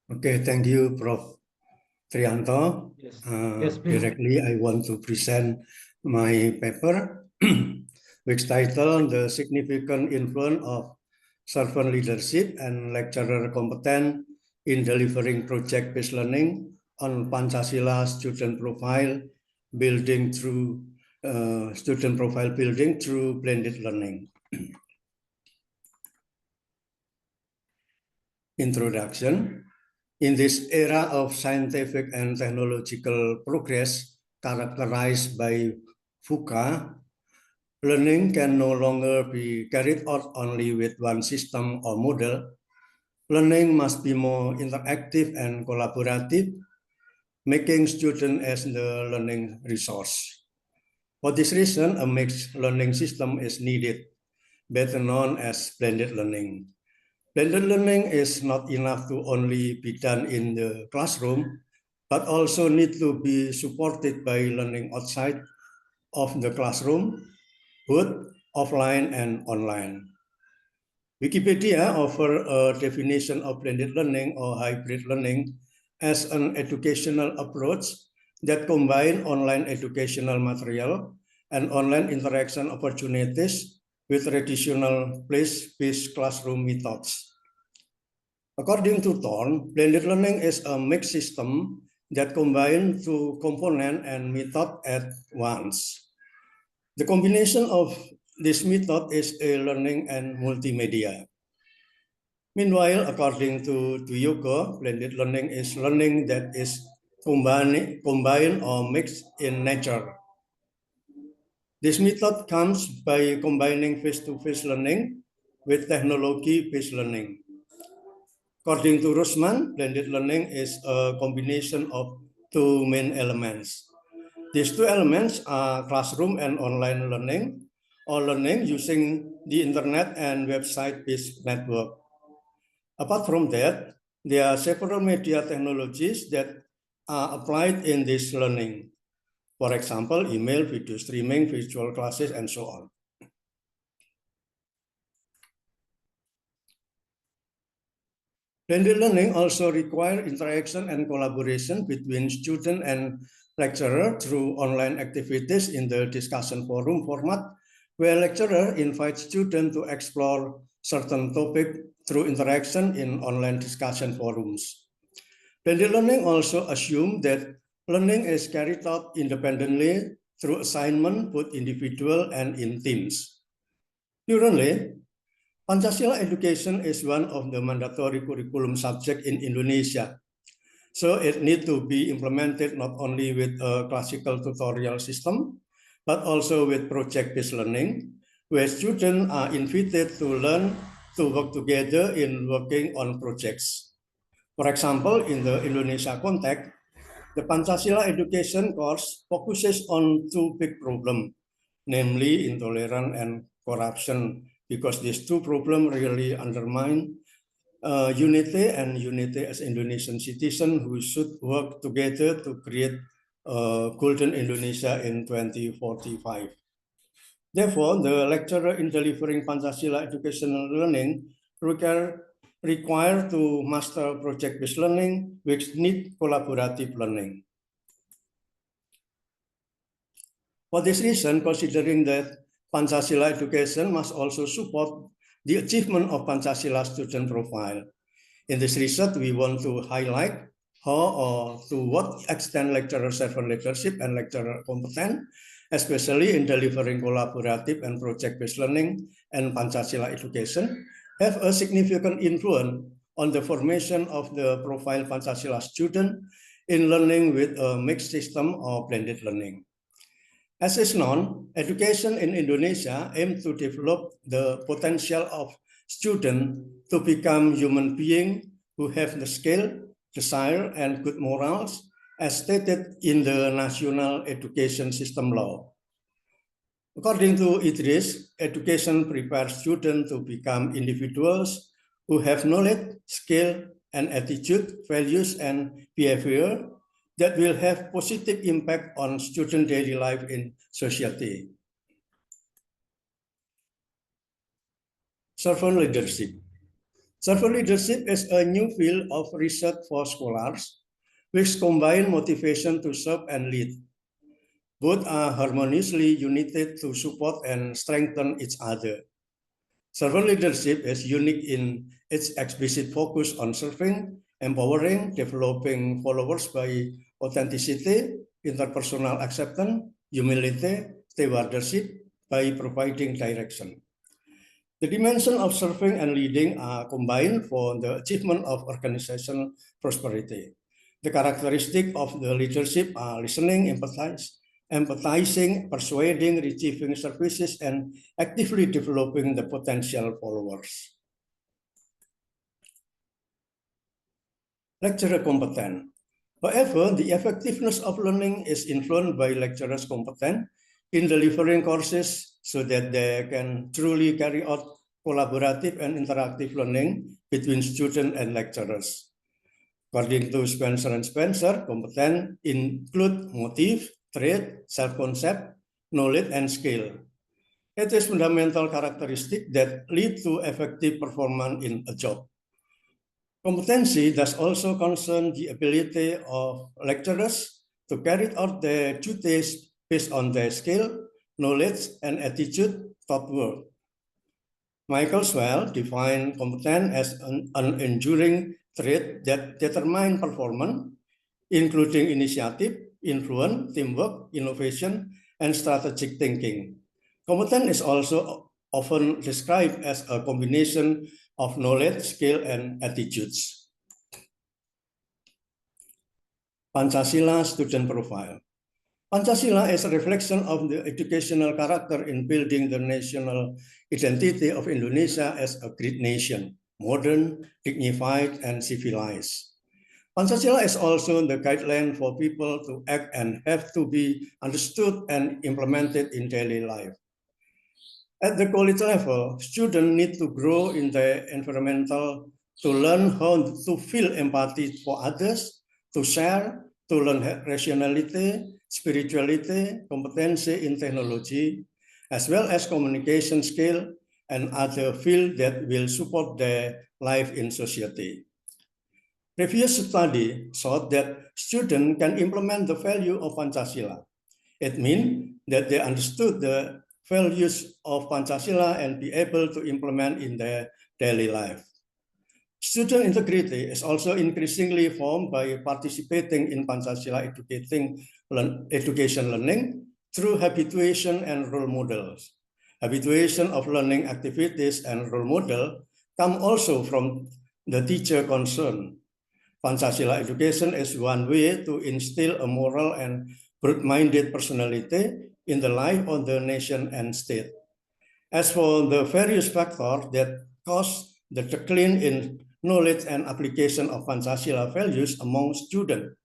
Okay, thank you, Prof. Trianto. Yes. Yes, please. Directly, I want to present my paper, which titled The Significant Influence of Servant Leadership and Lecturer Competence in Delivering Project-Based Learning on Pancasila Student Profile Building through Blended Learning. Introduction. In this era of scientific and technological progress characterized by VUCA, learning can no longer be carried out only with one system or model. Learning must be more interactive and collaborative, making students as the learning resource. For this reason, a mixed learning system is needed, better known as blended learning. Blended learning is not enough to only be done in the classroom, but also need to be supported by learning outside of the classroom, both offline and online. Wikipedia offers a definition of blended learning or hybrid learning as an educational approach that combines online educational material and online interaction opportunities with traditional place-based classroom methods. According to Thorne, blended learning is a mixed system that combines two components and method at once. The combination of this method is e-learning and multimedia. Meanwhile, according to Yoko, blended learning is learning that is combined or mixed in nature. This method comes by combining face-to-face learning with technology-based learning. According to Rosman, blended learning is a combination of two main elements. These two elements are classroom and online learning, or learning using the internet and website-based network. Apart from that, there are several media technologies that are applied in this learning. For example, email, video streaming, virtual classes, and so on. Blended learning also requires interaction and collaboration between student and lecturer through online activities in the discussion forum format, where lecturer invites students to explore certain topic through interaction in online discussion forums. Blended learning also assumes that learning is carried out independently through assignment, both individual and in teams. Currently, Pancasila education is one of the mandatory curriculum subjects in Indonesia. So it needs to be implemented not only with a classical tutorial system, but also with project-based learning, where students are invited to learn to work together in working on projects. For example, in the Indonesia context, the Pancasila education course focuses on two big problems, namely intolerance and corruption, because these two problems really undermine unity as Indonesian citizens who should work together to create a golden Indonesia in 2045. Therefore, the lecturer in delivering Pancasila educational learning require to master project-based learning, which need collaborative learning. For this reason, considering that Pancasila education must also support the achievement of Pancasila student profile. In this research, we want to highlight how or to what extent lecturer-servant leadership and lecturer competence, especially in delivering collaborative and project-based learning and Pancasila education, have a significant influence on the formation of the profile Pancasila student in learning with a mixed system or blended learning. As is known, education in Indonesia aims to develop the potential of students to become human beings who have the skill, desire, and good morals as stated in the National Education System Law. According to Idris, education prepares students to become individuals who have knowledge, skill, and attitude, values, and behavior that will have positive impact on student daily life in society. Servant leadership. Servant leadership is a new field of research for scholars, which combine motivation to serve and lead. Both are harmoniously united to support and strengthen each other. Servant leadership is unique in its explicit focus on serving, empowering, developing followers by authenticity, interpersonal acceptance, humility, stewardship by providing direction. The dimension of serving and leading are combined for the achievement of organizational prosperity. The characteristics of the leadership are listening, empathizing, persuading, receiving services, and actively developing the potential followers. Lecturer competence. However, the effectiveness of learning is influenced by lecturers' competence in delivering courses so that they can truly carry out collaborative and interactive learning between students and lecturers. According to Spencer and Spencer, competence include motive, trait, self-concept, knowledge, and skill. It is fundamental characteristic that lead to effective performance in a job. Competency does also concern the ability of lecturers to carry out their duties based on their skill, knowledge, and attitude toward. Michael Swell defined competence as an enduring trait that determines performance, including initiative, influence, teamwork, innovation, and strategic thinking. Competence is also often described as a combination of knowledge, skill, and attitudes. Pancasila student profile. Pancasila is a reflection of the educational character in building the national identity of Indonesia as a great nation, modern, dignified, and civilized. Pancasila is also the guideline for people to act and have to be understood and implemented in daily life. At the college level, students need to grow in the environmental to learn how to feel empathy for others, to share, to learn rationality, spirituality, competency in technology, as well as communication skill and other fields that will support their life in society. Previous study showed that students can implement the value of Pancasila. It means that they understood the values of Pancasila and be able to implement in their daily life. Student integrity is also increasingly formed by participating in Pancasila education learning through habituation and role models. Habituation of learning activities and role model come also from the teacher concerned. Pancasila education is one way to instill a moral and broad-minded personality in the life of the nation and state. As for the various factors that cause the decline in knowledge and application of Pancasila values among students,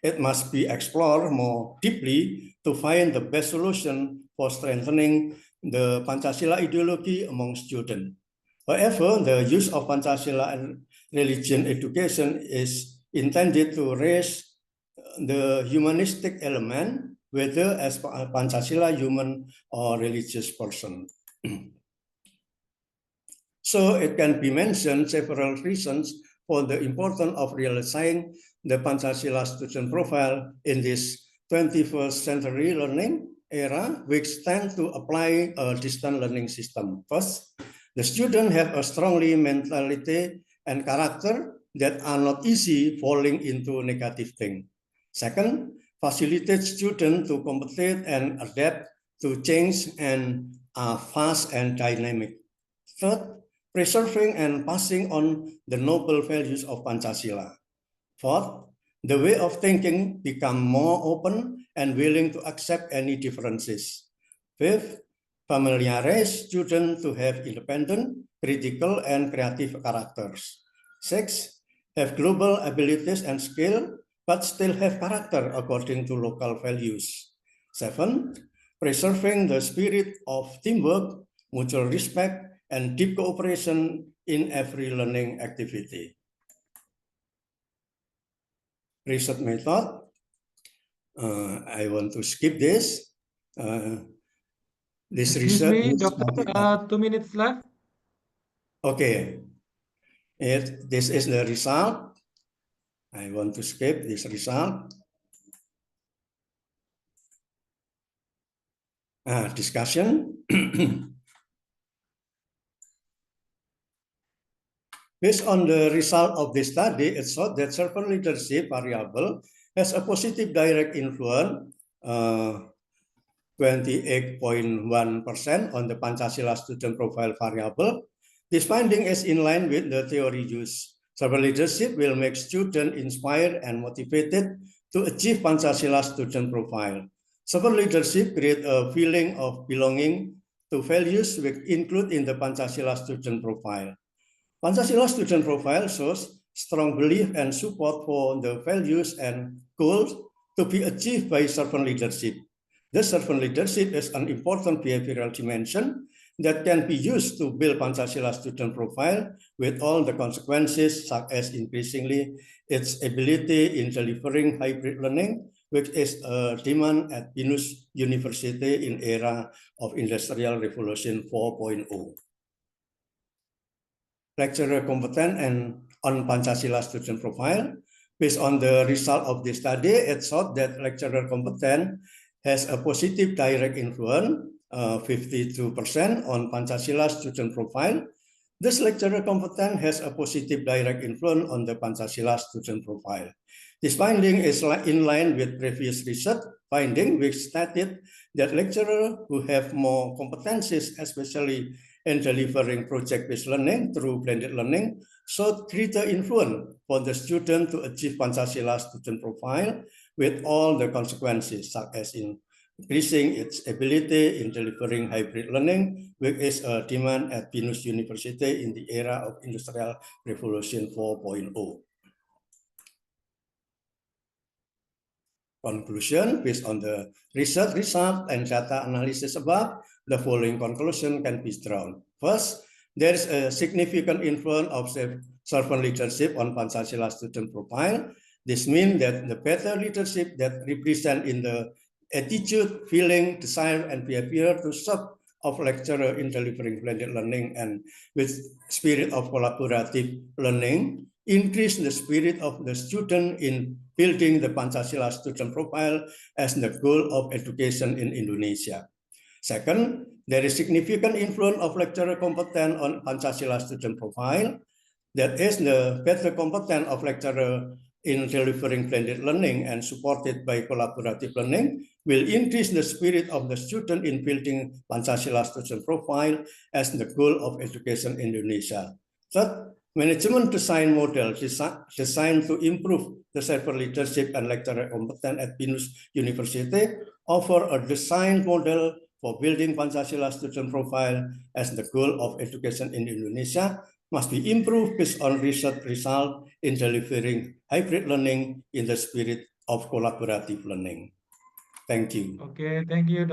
it must be explored more deeply to find the best solution for strengthening the Pancasila ideology among students. However, the use of Pancasila and religion education is intended to raise the humanistic element, whether as Pancasila human or religious person. So it can be mentioned several reasons for the importance of realizing the Pancasila student profile in this 21st century learning era, which tend to apply a distant learning system. First, the students have a strongly mentality and character that are not easy falling into negative things. Second, facilitate students to compete and adapt to change and are fast and dynamic. Third, preserving and passing on the noble values of Pancasila. Fourth, the way of thinking become more open and willing to accept any differences. Fifth, familiarize students to have independent, critical, and creative characters. Six, have global abilities and skill, but still have character according to local values. Seven, preserving the spirit of teamwork, mutual respect, and deep cooperation in every learning activity. Research method. I want to skip this. This Excuse research. me, Doctor, 2 minutes left. Okay. This is the result. I want to skip this result. Discussion. Based on the result of this study, it showed that servant leadership variable has a positive direct influence, 28.1% on the Pancasila student profile variable. This finding is in line with the theory used. Servant leadership will make students inspired and motivated to achieve Pancasila student profile. Servant leadership creates a feeling of belonging to values which include in the Pancasila student profile. Pancasila student profile shows strong belief and support for the values and goals to be achieved by servant leadership. The servant leadership is an important behavioral dimension that can be used to build Pancasila student profile with all the consequences, such as increasingly its ability in delivering hybrid learning, which is a demand at Binus University in era of Industrial Revolution 4.0. Lecturer competent and on Pancasila student profile. Based on the result of this study, it showed that lecturer competent has a positive direct influence, 52% on Pancasila student profile. This lecturer competent has a positive direct influence on the Pancasila student profile. This finding is in line with previous research finding, which stated that lecturers who have more competencies, especially in delivering project-based learning through blended learning, showed greater influence for the student to achieve Pancasila student profile with all the consequences, such as increasing its ability in delivering hybrid learning, which is a demand at Binus University in the era of Industrial Revolution 4.0. Conclusion, based on the research result and data analysis above, the following conclusion can be drawn. First, there is a significant influence of servant leadership on Pancasila student profile. This means that the better leadership that represent in the attitude, feeling, desire, and behavior to serve of lecturer in delivering blended learning and with spirit of collaborative learning, increase the spirit of the student in building the Pancasila student profile as the goal of education in Indonesia. Second, there is significant influence of lecturer competence on Pancasila student profile. That is, the better competence of lecturer in delivering blended learning and supported by collaborative learning will increase the spirit of the student in building Pancasila student profile as the goal of education in Indonesia. Third, management design model designed to improve the servant leadership and lecturer competence at Binus University offer a design model for building Pancasila student profile as the goal of education in Indonesia must be improved based on research result in delivering hybrid learning in the spirit of collaborative learning. Thank you. Okay, thank you.